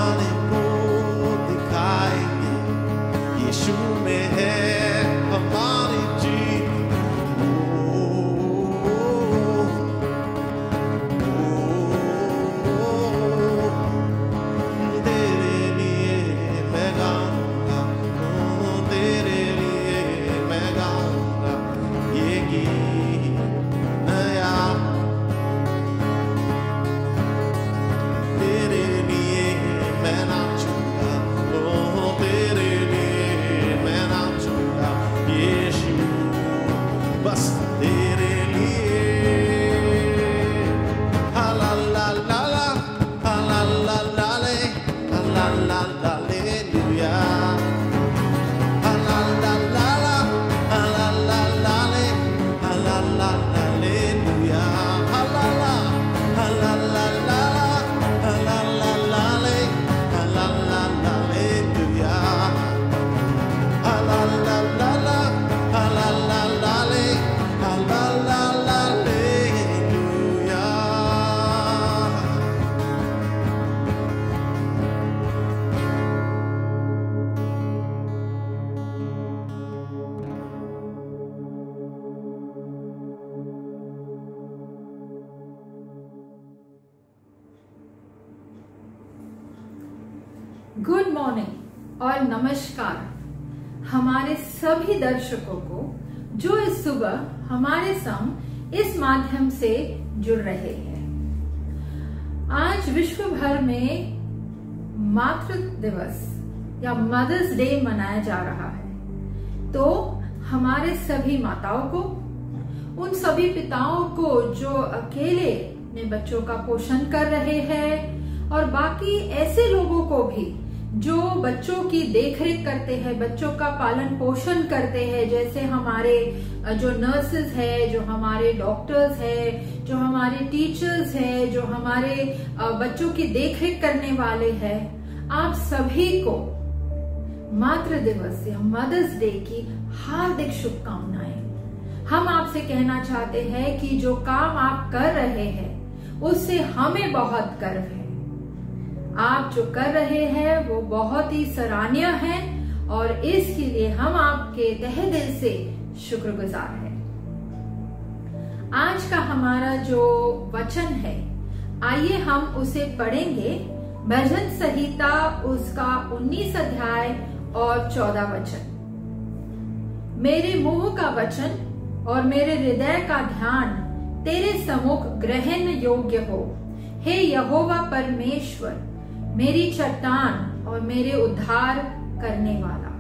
जमाने को दिखाएंगे, यीशु में है हमारी जीत। तेरे लिए मैं गाऊंगा, तेरे लिए मैं गाऊंगा ये गीत नया। तेरे लिए मैं नाचूंगा, तेरे लिए मैं नाचूंगा यीशु, बस तेरे लिए। हा ला ला ला ला, हा ला ला ला ले, हा ला ला ला लेलुया। हा ला ला ला ला, हा ला ला ला ले, हा ला ला ला लेलुया। हा ला ला, हा ला ला ला ला, हा ला ला ला ले, हा ला ला ला लेलुया। Ha la la la la, ha la la la le, ha la la la hallelujah. Good morning और नमस्कार हमारे सभी दर्शकों को जो इस सुबह हमारे संग इस माध्यम से जुड़ रहे हैं। आज विश्व भर में मातृ दिवस या मदर्स डे मनाया जा रहा है। तो हमारे सभी माताओं को, उन सभी पिताओं को जो अकेले अपने बच्चों का पोषण कर रहे हैं, और बाकी ऐसे लोगों को भी जो बच्चों की देखरेख करते हैं, बच्चों का पालन पोषण करते हैं, जैसे हमारे जो नर्सेस है, जो हमारे डॉक्टर्स है, जो हमारे टीचर्स है, जो हमारे बच्चों की देखरेख करने वाले हैं। आप सभी को मातृ दिवस या मदर्स डे की हार्दिक शुभकामनाएं। हम आपसे कहना चाहते हैं कि जो काम आप कर रहे हैं उससे हमें बहुत गर्व है। आप जो कर रहे हैं वो बहुत ही सराहनीय है और इसके लिए हम आपके तहे दिल से शुक्रगुजार हैं। आज का हमारा जो वचन है, आइए हम उसे पढ़ेंगे। भजन संहिता उसका 19 अध्याय और 14 वचन। मेरे मुंह का वचन और मेरे हृदय का ध्यान तेरे सम्मुख ग्रहण योग्य हो, हे यहोवा परमेश्वर, मेरी चट्टान और मेरे उद्धार करने वाला।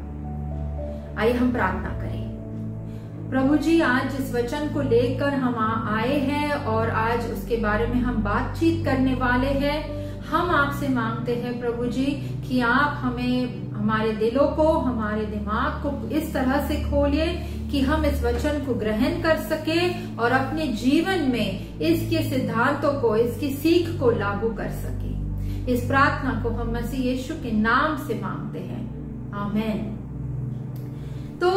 आइए हम प्रार्थना करें। प्रभु जी, आज इस वचन को लेकर हम आए हैं और आज उसके बारे में हम बातचीत करने वाले हैं। हम आपसे मांगते हैं प्रभु जी कि आप हमें, हमारे दिलों को, हमारे दिमाग को इस तरह से खोलिए कि हम इस वचन को ग्रहण कर सके और अपने जीवन में इसके सिद्धांतों को, इसकी सीख को लागू कर सके। इस प्रार्थना को हम मसीह यीशु के नाम से मांगते हैं, आमीन। तो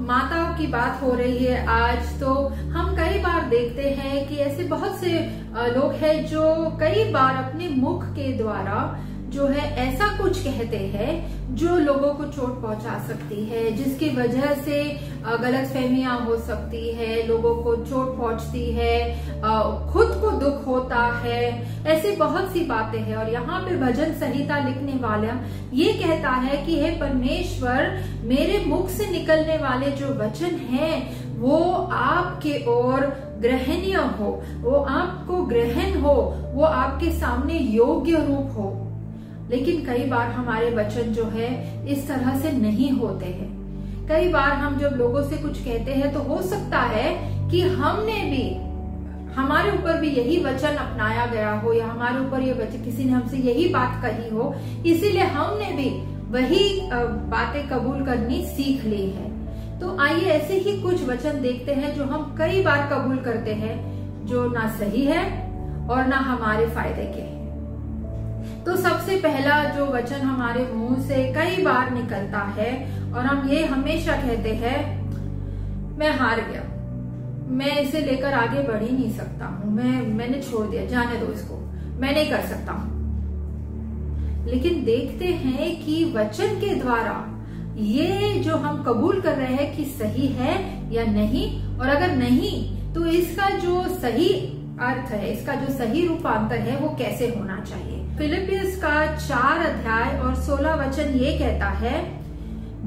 माताओं की बात हो रही है आज। तो हम कई बार देखते हैं कि ऐसे बहुत से लोग हैं जो कई बार अपने मुख के द्वारा जो है ऐसा कुछ कहते हैं जो लोगों को चोट पहुंचा सकती है, जिसकी वजह से गलतफहमियां हो सकती है, लोगों को चोट पहुंचती है, खुद को दुख होता है। ऐसी बहुत सी बातें हैं और यहाँ पे भजन संहिता लिखने वाला ये कहता है कि हे परमेश्वर, मेरे मुख से निकलने वाले जो वचन हैं वो आपके ओर ग्रहणीय हो, वो आपको ग्रहण हो, वो आपके सामने योग्य रूप हो। लेकिन कई बार हमारे वचन जो है इस तरह से नहीं होते हैं। कई बार हम जब लोगों से कुछ कहते हैं तो हो सकता है कि हमने भी, हमारे ऊपर भी यही वचन अपनाया गया हो, या हमारे ऊपर ये वचन, किसी ने हमसे यही बात कही हो, इसीलिए हमने भी वही बातें कबूल करनी सीख ली है। तो आइए ऐसे ही कुछ वचन देखते हैं जो हम कई बार कबूल करते हैं, जो ना सही है और ना हमारे फायदे के हैं। तो सबसे पहला जो वचन हमारे मुंह से कई बार निकलता है और हम ये हमेशा कहते हैं, मैं हार गया, मैं इसे लेकर आगे बढ़ ही नहीं सकता हूँ, मैंने छोड़ दिया, जाने दो इसको, मैं नहीं कर सकता हूँ। लेकिन देखते हैं कि वचन के द्वारा ये जो हम कबूल कर रहे हैं कि सही है या नहीं, और अगर नहीं तो इसका जो सही अर्थ है, इसका जो सही रूपांतर है वो कैसे होना चाहिए। फिलिपियंस का 4 अध्याय और 16 वचन ये कहता है,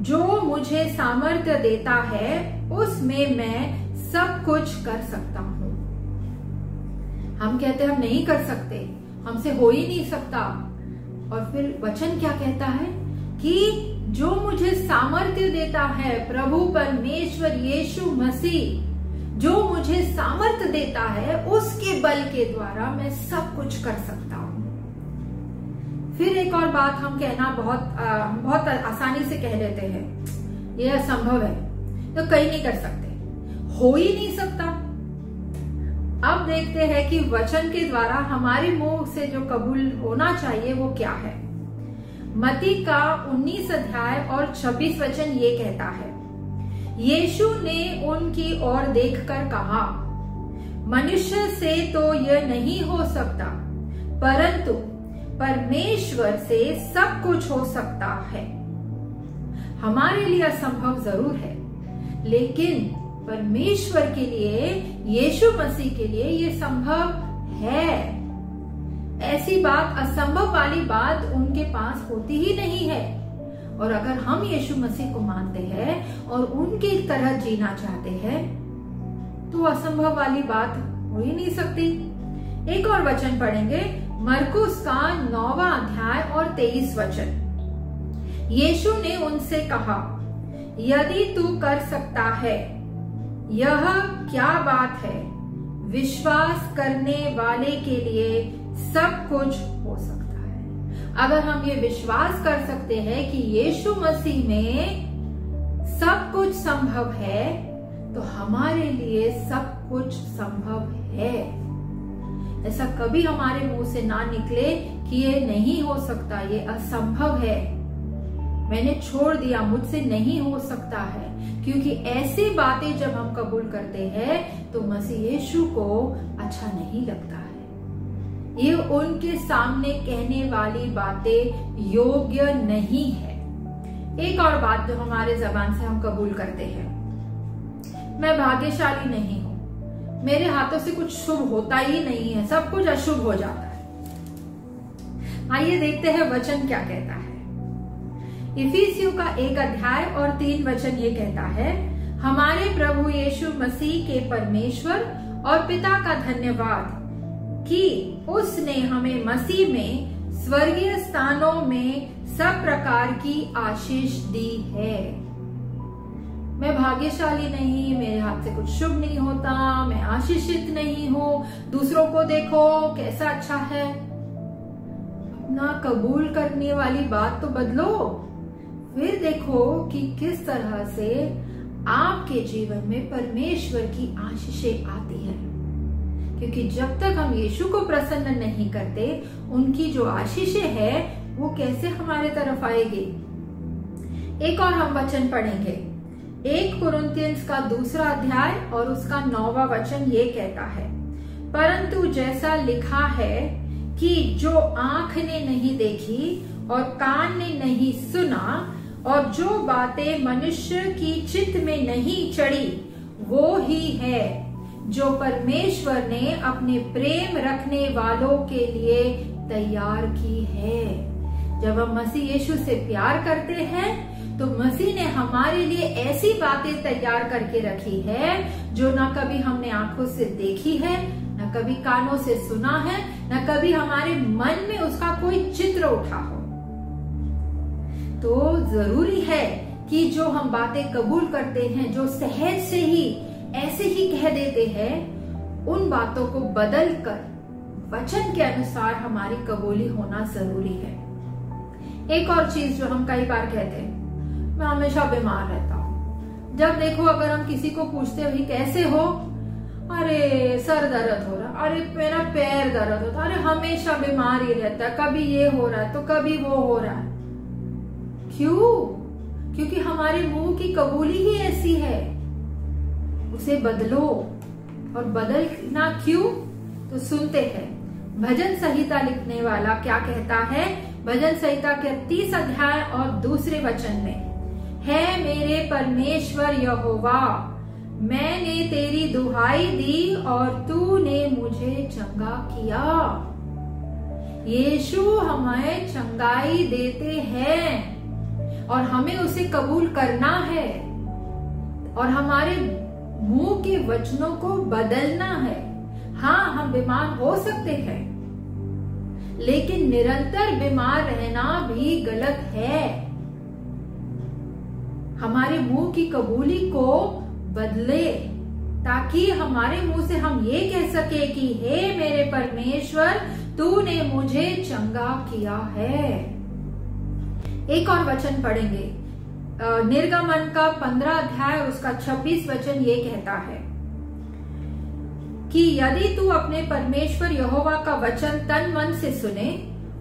जो मुझे सामर्थ्य देता है उसमें मैं सब कुछ कर सकता हूँ। हम कहते हम नहीं कर सकते, हमसे हो ही नहीं सकता, और फिर वचन क्या कहता है कि जो मुझे सामर्थ्य देता है, प्रभु परमेश्वर यीशु मसीह जो मुझे सामर्थ्य देता है, उसके बल के द्वारा मैं सब कुछ कर सकता हूँ। फिर एक और बात हम कहना बहुत आसानी से कह लेते हैं, यह असंभव है, तो कहीं नहीं कर सकते, हो ही नहीं सकता। अब देखते हैं कि वचन के द्वारा हमारे मुंह से जो कबूल होना चाहिए वो क्या है। मत्ती का 19 अध्याय और 26 वचन ये कहता है, यीशु ने उनकी ओर देखकर कहा, मनुष्य से तो यह नहीं हो सकता, परंतु परमेश्वर से सब कुछ हो सकता है। हमारे लिए असंभव जरूर है, लेकिन परमेश्वर के लिए, यीशु मसीह के लिए ये संभव है। ऐसी बात, असंभव वाली बात उनके पास होती ही नहीं है। और अगर हम यीशु मसीह को मानते हैं और उनकी तरह जीना चाहते हैं तो असंभव वाली बात हो ही नहीं सकती। एक और वचन पढ़ेंगे, मरकुस का 9वां अध्याय और 23 वचन। यीशु ने उनसे कहा, यदि तू कर सकता है, यह क्या बात है, विश्वास करने वाले के लिए सब कुछ हो सकता है। अगर हम ये विश्वास कर सकते हैं कि यीशु मसीह में सब कुछ संभव है, तो हमारे लिए सब कुछ संभव है। ऐसा कभी हमारे मुंह से ना निकले कि ये नहीं हो सकता, ये असंभव है, मैंने छोड़ दिया, मुझसे नहीं हो सकता है। क्योंकि ऐसी बातें जब हम कबूल करते हैं तो मसीह यीशु को अच्छा नहीं लगता है। ये उनके सामने कहने वाली बातें योग्य नहीं है। एक और बात जो हमारे जबान से हम कबूल करते हैं, मैं भाग्यशाली नहीं हूं, मेरे हाथों से कुछ शुभ होता ही नहीं है, सब कुछ अशुभ हो जाता है। आइए देखते हैं वचन क्या कहता है। इफिसियों का 1 अध्याय और 3 वचन ये कहता है, हमारे प्रभु यीशु मसीह के परमेश्वर और पिता का धन्यवाद कि उसने हमें मसीह में स्वर्गीय स्थानों में सब प्रकार की आशीष दी है। मैं भाग्यशाली नहीं, मेरे हाथ से कुछ शुभ नहीं होता, मैं आशीषित नहीं हूँ, दूसरों को देखो कैसा अच्छा है। अपना कबूल करने वाली बात तो बदलो, फिर देखो कि किस तरह से आपके जीवन में परमेश्वर की आशीषें आती है। क्योंकि जब तक हम यीशु को प्रसन्न नहीं करते, उनकी जो आशीषें है वो कैसे हमारे तरफ आएगी। एक और हम वचन पढ़ेंगे, 1 कुरिन्थियंस का 2 अध्याय और उसका 9वां वचन ये कहता है, परंतु जैसा लिखा है कि जो आंख ने नहीं देखी और कान ने नहीं सुना और जो बातें मनुष्य की चित्त में नहीं चढ़ी, वो ही है जो परमेश्वर ने अपने प्रेम रखने वालों के लिए तैयार की है। जब हम मसीह यीशु से प्यार करते हैं तो मसीह ने हमारे लिए ऐसी बातें तैयार करके रखी है जो ना कभी हमने आंखों से देखी है, ना कभी कानों से सुना है, ना कभी हमारे मन में उसका कोई चित्र उठा हो। तो जरूरी है कि जो हम बातें कबूल करते हैं, जो सहज से ही ऐसे ही कह देते हैं, उन बातों को बदल कर वचन के अनुसार हमारी कबूली होना जरूरी है। एक और चीज जो हम कई बार कहते हैं, मैं हमेशा बीमार रहता हूँ। जब देखो अगर हम किसी को पूछते हैं कैसे हो, अरे सर दर्द हो रहा, अरे मेरा पैर दर्द होता, अरे हमेशा बीमार ही रहता है, कभी ये हो रहा है तो कभी वो हो रहा है। क्यों? क्योंकि हमारे मुंह की कबूली ही ऐसी है। उसे बदलो, और बदलना क्यों तो सुनते हैं। भजन संहिता लिखने वाला क्या कहता है, भजन संहिता के 30 अध्याय और दूसरे वचन में, है मेरे परमेश्वर यहोवा, मैंने तेरी दुहाई दी और तूने मुझे चंगा किया। यीशु हमें चंगाई देते हैं और हमें उसे कबूल करना है और हमारे मुंह के वचनों को बदलना है। हाँ, हम बीमार हो सकते हैं, लेकिन निरंतर बीमार रहना भी गलत है। हमारे मुंह की कबूली को बदले, ताकि हमारे मुंह से हम ये कह सके कि हे मेरे परमेश्वर, तूने मुझे चंगा किया है। एक और वचन पढ़ेंगे, निर्गमन का 15 अध्याय उसका 26 वचन ये कहता है कि यदि तू अपने परमेश्वर यहोवा का वचन तन मन से सुने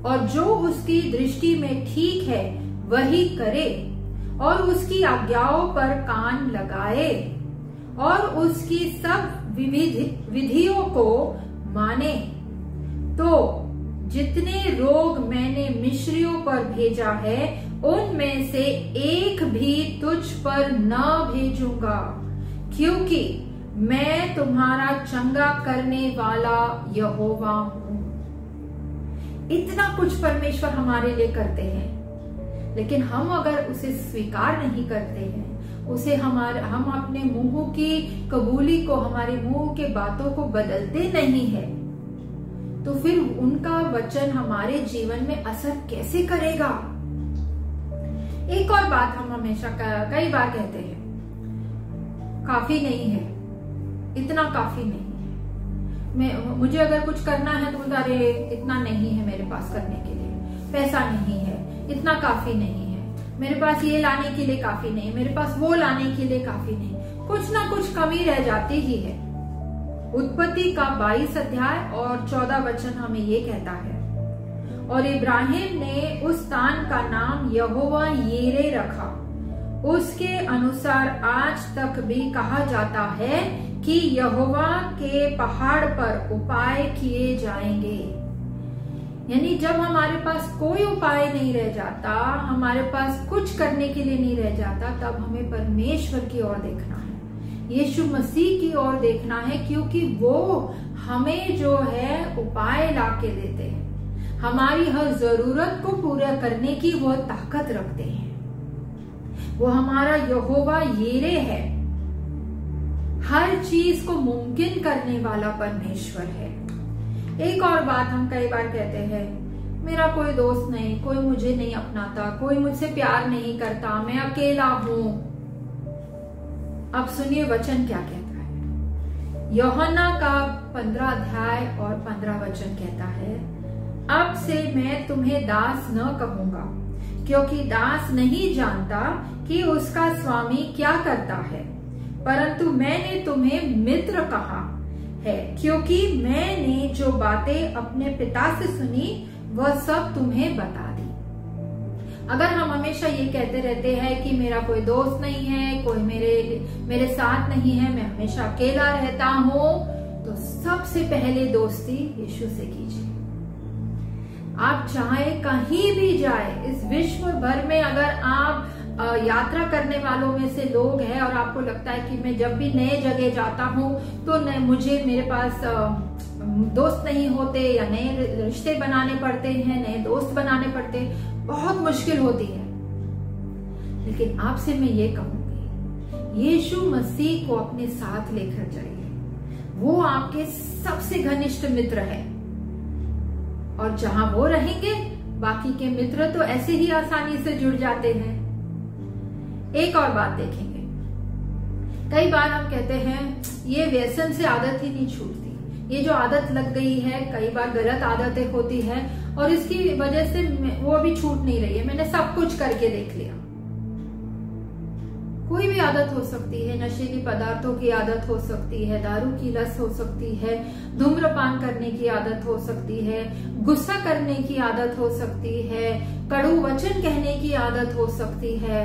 और जो उसकी दृष्टि में ठीक है वही करे और उसकी आज्ञाओं पर कान लगाए और उसकी सब विधियों को माने, तो जितने रोग मैंने मिस्रियों पर भेजा है उनमें से एक भी तुझ पर न भेजूंगा, क्योंकि मैं तुम्हारा चंगा करने वाला यहोवा हूं। इतना कुछ परमेश्वर हमारे लिए करते हैं, लेकिन हम अगर उसे स्वीकार नहीं करते हैं, उसे हम अपने मुंह की कबूली को, हमारे मुंह के बातों को बदलते नहीं है, तो फिर उनका वचन हमारे जीवन में असर कैसे करेगा। एक और बात हम हमेशा कई बार कहते हैं, काफी नहीं है, इतना काफी नहीं है। मुझे अगर कुछ करना है तो अरे इतना नहीं है मेरे पास करने के लिए, पैसा नहीं है, इतना काफी नहीं है, मेरे पास ये लाने के लिए काफी नहीं, मेरे पास वो लाने के लिए काफी नहीं, कुछ ना कुछ कमी रह जाती ही है। उत्पत्ति का 22 अध्याय और 14 वचन हमें ये कहता है, और इब्राहिम ने उस स्थान का नाम यहोवा यीरे रखा। उसके अनुसार आज तक भी कहा जाता है कि यहोवा के पहाड़ पर उपाय किए जाएंगे। यानी जब हमारे पास कोई उपाय नहीं रह जाता, हमारे पास कुछ करने के लिए नहीं रह जाता, तब हमें परमेश्वर की ओर देखना है, यीशु मसीह की ओर देखना है, क्योंकि वो हमें जो है उपाय लाके देते हैं। हमारी हर जरूरत को पूरा करने की वो ताकत रखते हैं। वो हमारा यहोवा यीरे है, हर चीज को मुमकिन करने वाला परमेश्वर है। एक और बात हम कई बार कहते हैं, मेरा कोई दोस्त नहीं, कोई मुझे नहीं अपनाता, कोई मुझसे प्यार नहीं करता, मैं अकेला हूं। अब सुनिए वचन क्या कहता है। यूहन्ना का 15 अध्याय और 15 वचन कहता है, अब से मैं तुम्हें दास न कहूंगा, क्योंकि दास नहीं जानता कि उसका स्वामी क्या करता है, परंतु मैंने तुम्हें मित्र कहा है, क्योंकि मैंने जो बातें अपने पिता से सुनी वह सब तुम्हें बता दी। अगर हम हमेशा ये कहते रहते हैं कि मेरा कोई दोस्त नहीं है, कोई मेरे साथ नहीं है, मैं हमेशा अकेला रहता हूं, तो सबसे पहले दोस्ती यीशु से कीजिए। आप चाहे कहीं भी जाए इस विश्व भर में, अगर आप यात्रा करने वालों में से लोग हैं और आपको लगता है कि मैं जब भी नए जगह जाता हूं तो मेरे पास दोस्त नहीं होते या नए रिश्ते बनाने पड़ते हैं, नए दोस्त बनाने पड़ते, बहुत मुश्किल होती है। लेकिन आपसे मैं ये कहूंगी, यीशु मसीह को अपने साथ लेकर जाइए, वो आपके सबसे घनिष्ठ मित्र है, और जहां वो रहेंगे बाकी के मित्र तो ऐसे ही आसानी से जुड़ जाते हैं। एक और बात देखेंगे, कई बार हम कहते हैं ये व्यसन से आदत ही नहीं छूटती, ये जो आदत लग गई है, कई बार गलत आदतें होती है और इसकी वजह से वो अभी छूट नहीं रही है, मैंने सब कुछ करके देख लिया। कोई भी आदत हो सकती है, नशीली पदार्थों की आदत हो सकती है, दारू की लत हो सकती है, धूम्रपान करने की आदत हो सकती है, गुस्सा करने की आदत हो सकती है, कड़ू वचन कहने की आदत हो सकती है।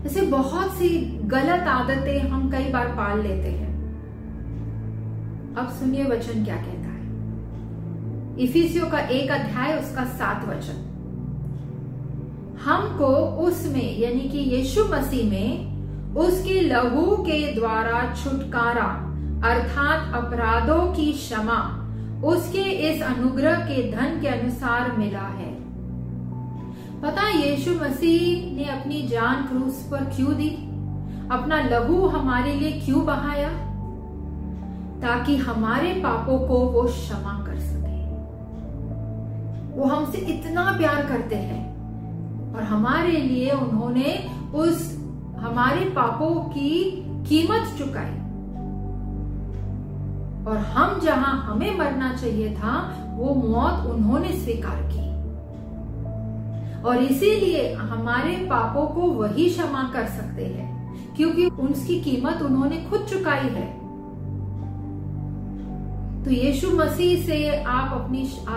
ऐसे बहुत सी गलत आदतें हम कई बार पाल लेते हैं। अब सुनिए वचन क्या कहता है। इफिसियों का 1 अध्याय उसका 7 वचन, हमको उसमें यानी कि यीशु मसीह में उसके लहू के द्वारा छुटकारा अर्थात अपराधों की क्षमा उसके इस अनुग्रह के धन के अनुसार मिला है। पता यीशु मसीह ने अपनी जान क्रूस पर क्यों दी, अपना लहू हमारे लिए क्यों बहाया? ताकि हमारे पापों को वो क्षमा कर सके। वो हमसे इतना प्यार करते हैं और हमारे लिए उन्होंने उस हमारे पापों की कीमत चुकाई और हम जहां हमें मरना चाहिए था वो मौत उन्होंने स्वीकार की और इसीलिए हमारे पापों को वही क्षमा कर सकते हैं क्योंकि उसकी कीमत उन्होंने खुद चुकाई है। तो यीशु मसीह से आप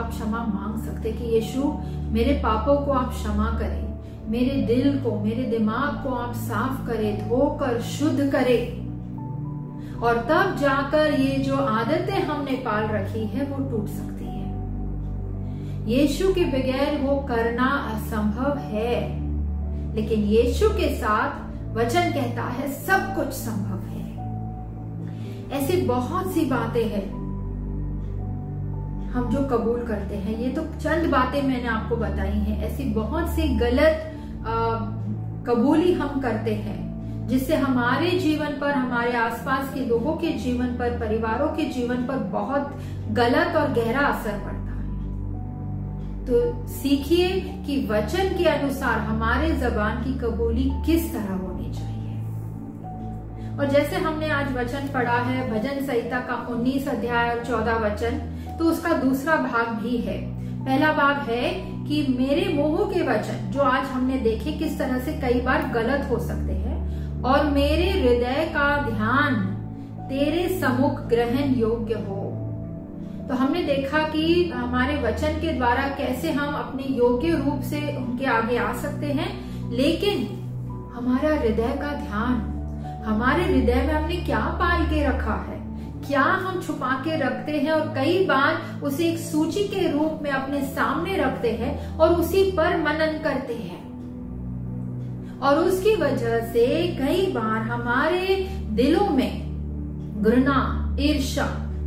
क्षमा मांग सकते कि यीशु मेरे पापों को आप क्षमा करें, मेरे दिल को मेरे दिमाग को आप साफ करें, धोकर शुद्ध करें और तब जाकर ये जो आदतें हमने पाल रखी है वो टूट सकती है। यीशु के बगैर वो करना असंभव है, लेकिन यीशु के साथ वचन कहता है सब कुछ संभव है। ऐसी बहुत सी बातें हैं हम जो कबूल करते हैं, ये तो चंद बातें मैंने आपको बताई हैं। ऐसी बहुत सी गलत कबूली हम करते हैं जिससे हमारे जीवन पर, हमारे आसपास के लोगों के जीवन पर, परिवारों के जीवन पर बहुत गलत और गहरा असर पड़ता है। तो सीखिए कि वचन के अनुसार हमारे जबान की कबूली किस तरह होनी चाहिए। और जैसे हमने आज वचन पढ़ा है भजन संहिता का 19 अध्याय और 14 वचन, तो उसका दूसरा भाग भी है। पहला भाग है कि मेरे मुंह के वचन जो आज हमने देखे किस तरह से कई बार गलत हो सकते हैं, और मेरे हृदय का ध्यान तेरे सम्मुख ग्रहण योग्य हो। तो हमने देखा कि हमारे वचन के द्वारा कैसे हम अपने योग्य रूप से उनके आगे आ सकते हैं, लेकिन हमारा हृदय का ध्यान, हमारे हृदय में हमने क्या पाल के रखा है, क्या हम छुपा के रखते हैं और कई बार उसे एक सूची के रूप में अपने सामने रखते हैं और उसी पर मनन करते हैं। और उसकी वजह से कई बार हमारे दिलों में घृणा, ईर्ष्या,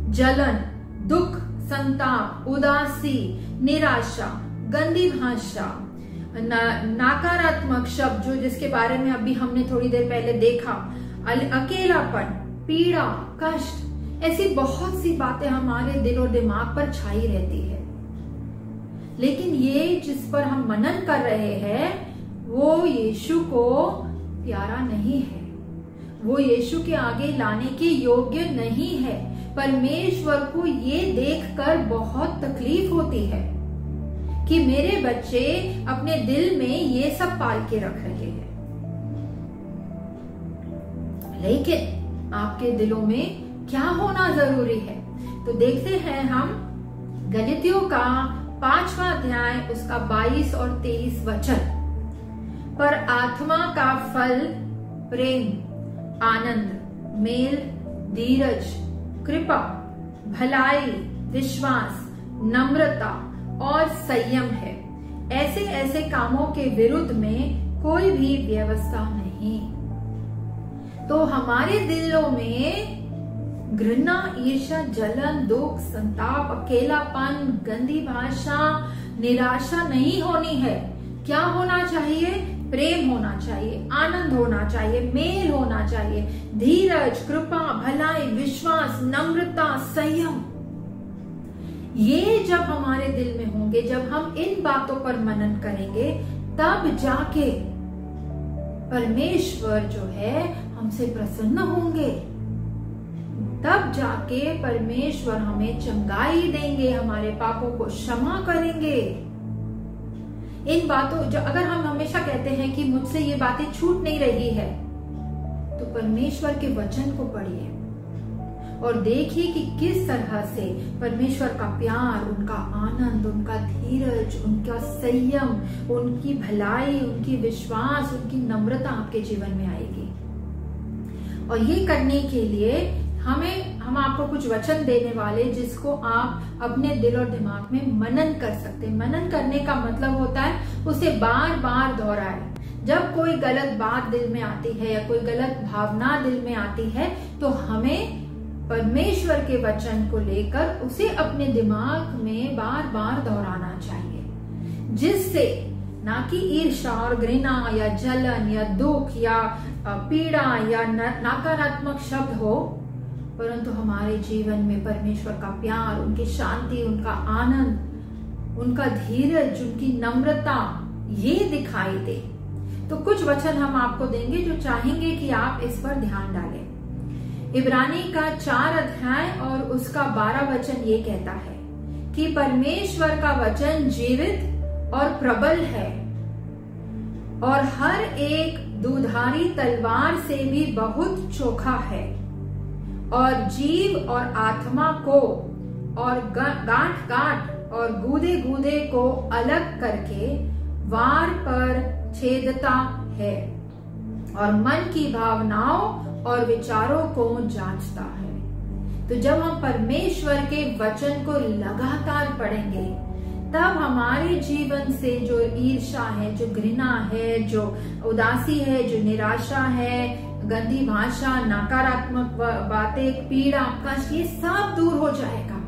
जलन, दुख, संताप, उदासी, निराशा, गंदी भाषा, नकारात्मक शब्द जो जिसके बारे में अभी हमने थोड़ी देर पहले देखा, अकेलापन, पीड़ा, कष्ट, ऐसी बहुत सी बातें हमारे दिल और दिमाग पर छाई रहती है। लेकिन ये जिस पर हम मनन कर रहे हैं वो यीशु को प्यारा नहीं है, वो यीशु के आगे लाने के योग्य नहीं है। परमेश्वर को ये देखकर बहुत तकलीफ होती है कि मेरे बच्चे अपने दिल में ये सब पाल के रख रहे हैं, लेकिन आपके दिलों में क्या होना जरूरी है। तो देखते हैं हम गलातियों का 5वां अध्याय उसका 22 और 23 वचन। पर आत्मा का फल प्रेम, आनंद, मेल, धीरज, कृपा, भलाई, विश्वास, नम्रता और संयम है। ऐसे ऐसे कामों के विरुद्ध में कोई भी व्यवस्था नहीं। तो हमारे दिलों में घृणा, ईर्ष्या, जलन, दुख, संताप, अकेलापन, गंदी भाषा, निराशा नहीं होनी है। क्या होना चाहिए? प्रेम होना चाहिए, आनंद होना चाहिए, मेल होना चाहिए, धीरज, कृपा, भलाई, विश्वास, नम्रता, संयम। ये जब हमारे दिल में होंगे, जब हम इन बातों पर मनन करेंगे, तब जाके परमेश्वर जो है हमसे प्रसन्न होंगे। तब जाके परमेश्वर हमें चंगाई देंगे, हमारे पापों को क्षमा करेंगे। इन बातों जो अगर हम हमेशा कहते हैं कि मुझसे ये बातें छूट नहीं रही है, तो परमेश्वर के वचन को पढ़िए और देखिए कि किस तरह से परमेश्वर का प्यार, उनका आनंद, उनका धीरज, उनका संयम, उनकी भलाई, उनकी विश्वास, उनकी नम्रता आपके जीवन में आएगी। और ये करने के लिए हम आपको कुछ वचन देने वाले जिसको आप अपने दिल और दिमाग में मनन कर सकते हैं। मनन करने का मतलब होता है उसे बार बार दोहराए। जब कोई गलत बात दिल में आती है या कोई गलत भावना दिल में आती है तो हमें परमेश्वर के वचन को लेकर उसे अपने दिमाग में बार बार दोहराना चाहिए, जिससे ना कि ईर्ष्या और घृणा या जलन या दुख या पीड़ा या नकारात्मक शब्द हो, परंतु हमारे जीवन में परमेश्वर का प्यार, उनकी शांति, उनका आनंद, उनका धीरज, उनकी नम्रता ये दिखाई दे। तो कुछ वचन हम आपको देंगे जो चाहेंगे कि आप इस पर ध्यान डालें। इब्रानी का 4 अध्याय और उसका 12 वचन ये कहता है कि परमेश्वर का वचन जीवित और प्रबल है और हर एक दुधारी तलवार से भी बहुत चोखा है और जीव और आत्मा को और गांठ गांठ और गूदे गूदे को अलग करके वार पर छेदता है और मन की भावनाओं और विचारों को जांचता है। तो जब हम परमेश्वर के वचन को लगातार पढ़ेंगे तब हमारे जीवन से जो ईर्ष्या है, जो घृणा है, जो उदासी है, जो निराशा है, गंदी भाषा, नकारात्मक बातें, पीड़ा, कष्ट, ये सब दूर हो जाएगा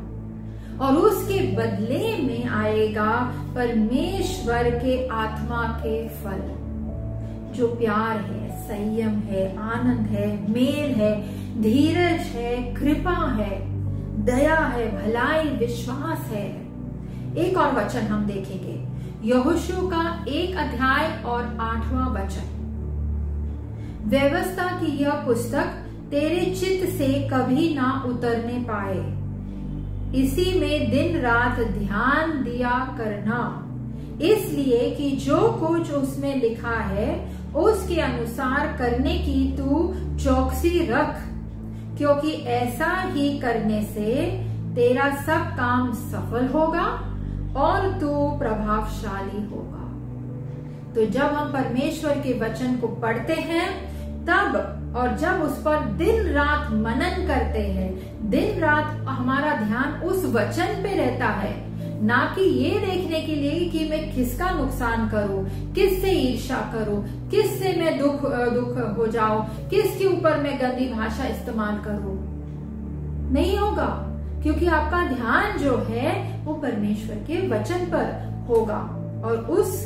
और उसके बदले में आएगा परमेश्वर के आत्मा के फल, जो प्यार है, संयम है, आनंद है, मेल है, धीरज है, कृपा है, दया है, भलाई, विश्वास है। एक और वचन हम देखेंगे, यहोशू का 1 अध्याय और 8वां वचन। व्यवस्था की यह पुस्तक तेरे चित्त से कभी ना उतरने पाए, इसी में दिन रात ध्यान दिया करना, इसलिए कि जो कुछ उसमें लिखा है उसके अनुसार करने की तू चौकसी रख, क्योंकि ऐसा ही करने से तेरा सब काम सफल होगा और तू प्रभावशाली होगा। तो जब हम परमेश्वर के वचन को पढ़ते हैं तब और जब उस पर दिन रात मनन करते हैं, दिन रात हमारा ध्यान उस वचन पे रहता है, ना कि ये देखने के लिए कि मैं किसका नुकसान करूं, किससे ईर्ष्या करूं, किससे मैं दुख हो जाऊं, किसके ऊपर मैं गंदी भाषा इस्तेमाल करूं। नहीं होगा, क्योंकि आपका ध्यान जो है वो परमेश्वर के वचन पर होगा और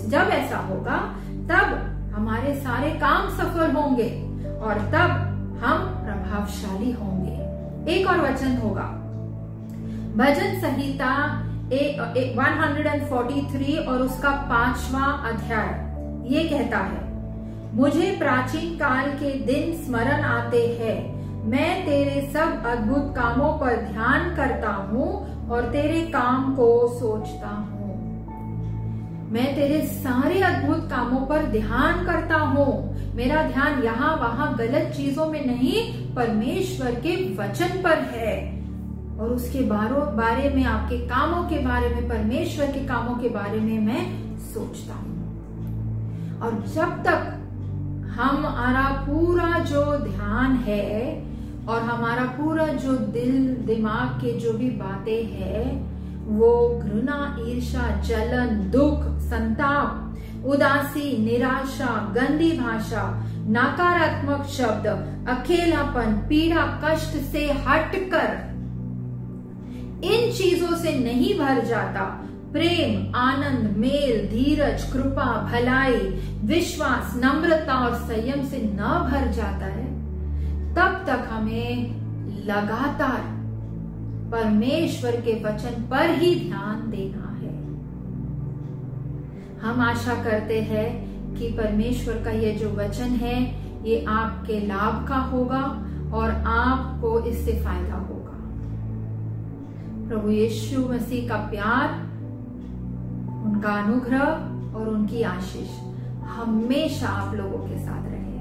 जब ऐसा होगा तब हमारे सारे काम सफल होंगे और तब हम प्रभावशाली होंगे। एक और वचन होगा, भजन संहिता 143 और उसका 5वां अध्याय। ये कहता है, मुझे प्राचीन काल के दिन स्मरण आते हैं, मैं तेरे सब अद्भुत कामों पर ध्यान करता हूँ और तेरे काम को सोचता हूँ। मैं तेरे सारे अद्भुत कामों पर ध्यान करता हूँ। मेरा ध्यान यहाँ वहां गलत चीजों में नहीं, परमेश्वर के वचन पर है और उसके बारे में, आपके कामों के बारे में, परमेश्वर के कामों के बारे में मैं सोचता हूँ। और जब तक हमारा पूरा जो ध्यान है और हमारा पूरा जो दिल दिमाग के जो भी बातें हैं वो घृणा, ईर्ष्या, जलन, दुख, संताप, उदासी, निराशा, गंदी भाषा, नकारात्मक शब्द, अकेलापन, पीड़ा, कष्ट से हटकर इन चीजों से नहीं भर जाता, प्रेम, आनंद, मेल, धीरज, कृपा, भलाई, विश्वास, नम्रता और संयम से न भर जाता है, तब तक हमें लगातार परमेश्वर के वचन पर ही ध्यान देना है। हम आशा करते हैं कि परमेश्वर का ये जो वचन है ये आपके लाभ का होगा और आपको इससे फायदा होगा। प्रभु यीशु मसीह का प्यार, उनका अनुग्रह और उनकी आशीष हमेशा आप लोगों के साथ रहे।